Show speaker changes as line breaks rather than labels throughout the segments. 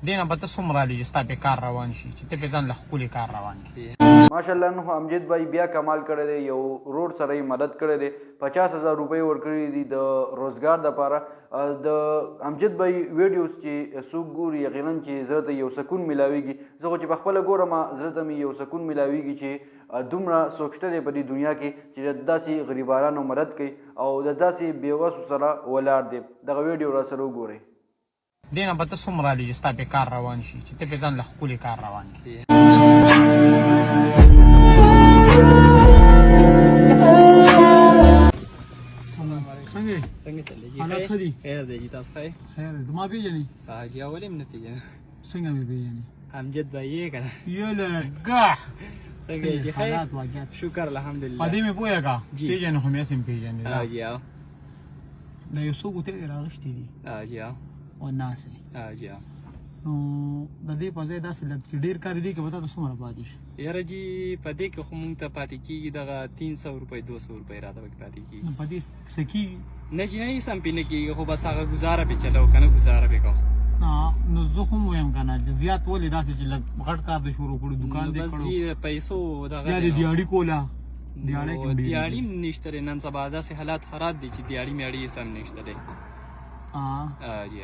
دینه به ته څومره لږ ستا پې کار روان شي چې ته پې ځان له ښکلي کار روان کړي.
ماشاءالله نو امجد بھائی بیا کمال کړی دی. یو روډ سره یې مدد کړی دی. 50,000 روپۍ ورکړي دي د روزګار دپاره. د امجد بھائی ویډیوز چې څوک ګوري یقینا چې زړه ته یو سکون میلاویږي. زه خو چې په خپله ګورم زړه ته مې یو سکون میلاویږي چې دومره څوک شته دی په دې دنیا کې چې د داسې غریبانو مدد کوي او د داسې بېوسو سره ولاړ دی. دغه ویډیو را سره وګورئ.
دینه به ته څومره لږ ستا پې کار روان شي چې ته پې ځان له ښکلي کار روان کړي.
څنګه چلېږي؟ حالات ښه دي؟ خیر دی جي، تاسو ښه یې؟
خیر دی. ما پېژنې؟
حاجي اول هم نه پېژنم.
څنګه مې پېژنې؟
امجد بھائی یې که نه؟
یلګه
څنګه یې جي؟ ښه یې؟ شکر الحمدلله.
په دې مې پوهېږه پېژنې خو مې هسې هم پېژنې.
حاجي او
دا یو څو ګوتې دې راغښتې دي
حاجي او
وناسې.
حاجي او
نو د دې په ځای داسې لږ چې ډېر کار دی که به تا ته څومره پاتې شي؟
یاره جي په دې کې خو مونږ ته پاتې کېږي دغه 300 روپۍ 200 روپۍ راته پکې پاتې کېږي.
نو په دې څه کېږي؟
نه جي نه هېڅ هم پې نه کېږي خو بس هغه ګزاره پې چلو که نه ګزاره پې کوو.
نو زه خو هم وایم که نه چې زیات ولې داسې چې لږ غټ کار دې شروع کړو دوکان دې
بس
کړو
جي د پیسو دغه
یا دې دیاړي کوله دیاړی کې ډېرې
دیاړي هم نشته دی. نن سبا داسې حالات خراب دي چې دیاړي میاړي هېڅ هم نشته دی. جي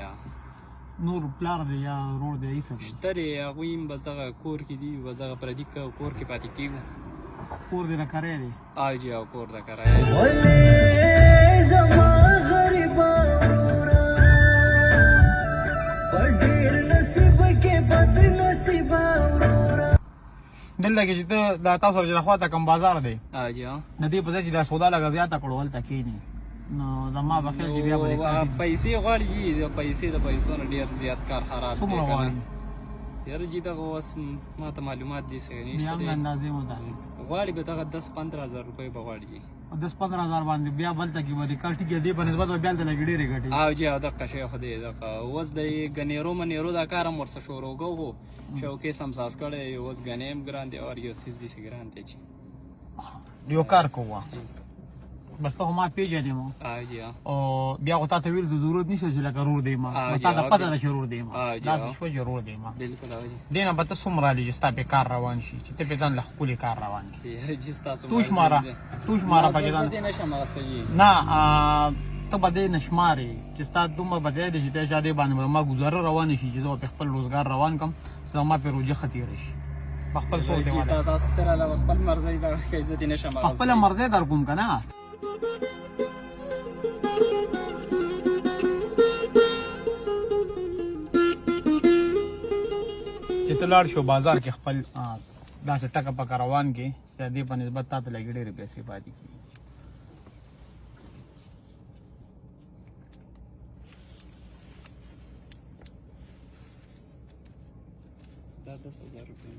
نور پلار دی یا روړ دی هېڅ
شته دی. هغوی هم بس دغه کور کې دي بس دغه پردي کور کې پاتې کېږو.
کور دې نه کرای دی؟
جي او کور د کرایه دی.
دلته کې چې ته دا تاسو سره چې د خواته کوم بازار دی
جي
د دې په ځای چې دا سودا لږه زیاته کړو هلته کښېني نو زما به خیال چې بیا به دې
پیسې غواړي جي د پیسو نه ډېر زیات کار خراب دی.
څومره غواړي؟
یاره جي دغه اوس ما ته معلومات دي څه
بیا
نشته
هم د
دی.
اندازې مطابق
غواړي به دغه 10-15,000 روپۍ به غواړي جي.
10-15,000 باندې بیا بلته کې به دې کال ټیک دې په نسبت به بیا هلته لږې ډېرې ګټې.
جي او دغه شی خو دی دغه اوس د ګنېرو منېرو دا کار هم ورڅه شروع کوو خو شوکیس هم ساز کړی اوس ګنې هم ګران دی او یو څیز داسې ګران دی چې
یو کار کوه بس ته خو ما پېژنې مو
جي
او بیا خو تا ته ویل ضرورت نشته چې لکه رور دی ما تا ته پته ده چې رور دی ما داسې شوه چې رور دی ما.
بلکل او جي
دینه به ته څومره لږ ستا پې کار روان شي چې ته پې ځان له ښکلي کار روان کړي.
یاره جي ستاسو
تو شماره پکې ځان
دې نشم اخیستی جي.
نه ته به دې نه شمارې چې ستا دومره به دی چې ته شا دې باندې به ما ګزاره روانه شي چې زه به خپل روزګار روان کړم زما پې روجه ښه تېره شي په خپل څوک دی والا
تاسو ته راله خپل مرضۍ دغه ښه زه دې نشم
په خپله مرضۍ در کوم که نه. چې ته لاړ شو بازار کې خپل داسې ټکه پکه روان کې چې دې په نسبت تا ته لږې ډېرې پیسې پاتې کېږي.
دا 10,000 روپۍ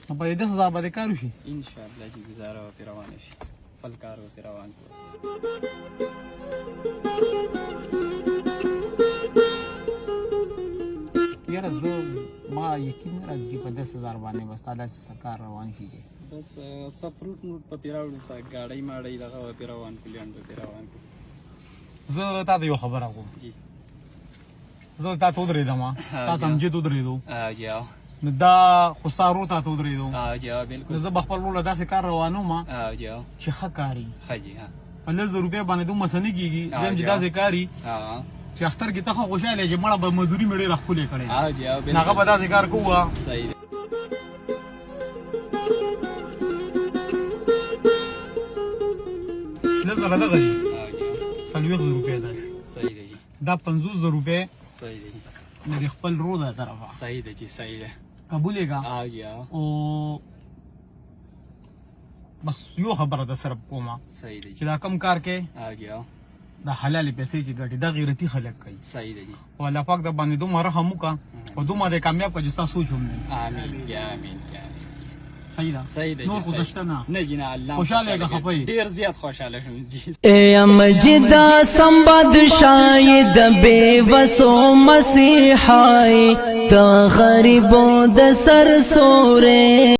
نو په دې 10,000 به دې کار وشي؟
انشاءالله جي ګزاره به پرې روانه شي خپل کار به پرې روان کړو.
یاره زه ما یقین نه راځي چې په 10,000 باندې به ستا داسې څه کار روان شي چې
بس څه فروټ نوټ به پرې راوړو څه ګاډۍ ماډۍ دغه به پرې روان کړو لنډ به پرې روان کړو.
زه تا ته یو خبره کوم
جي
زه تا ته ودرېدم تا ته امجد ودرېدو
جي
نو دا خو ستا ورور تا ته ودرېدو
جي
نو
بلکل
زه به خپل ورور له داسې کار روانوم
جي
چې ښه کاري
ښه جي
په 10,000 روپۍ باندې دومره څه نه کېږي دویم چې داسې کاري چې اختر کې ته ښه خوشحاله یې چې مړه به مزدوري مې ډېره ښکلې کړې
جي
نو هغه به داسې کار کوو.
صحیح
لږ زره دغه دي 40,000 روپۍ ده
صحیح دی جي
دا 50,000 روپۍ
صحیح دی
د دې خپل ورور د طرفه
صحیح دی جي صحیح دی
قبولېږه
جي
او بس یو خبره در سره کومه
صحیح دی
چې دا کم کار کې
جي
دا حلالې پیسې چې ګټي دا غیرتي خلک کوي.
صحیح دی جي
او الله پاک د باندې دومره رحم وکړه او دومره دې کامیاب کړه چې ستا سوچ هم نه وي.
آمین جي آمین جي
صحیح ده
صحیح دی
نور خو
صحیح.
دشته نه
نه جي نه الله
خوشحاله یې که خفه یې؟
ډېر زیات خوشحاله شوم جي.
اے امجدا سمباد شاید بے وسو مسیحائی تا غریبوں د سر سورے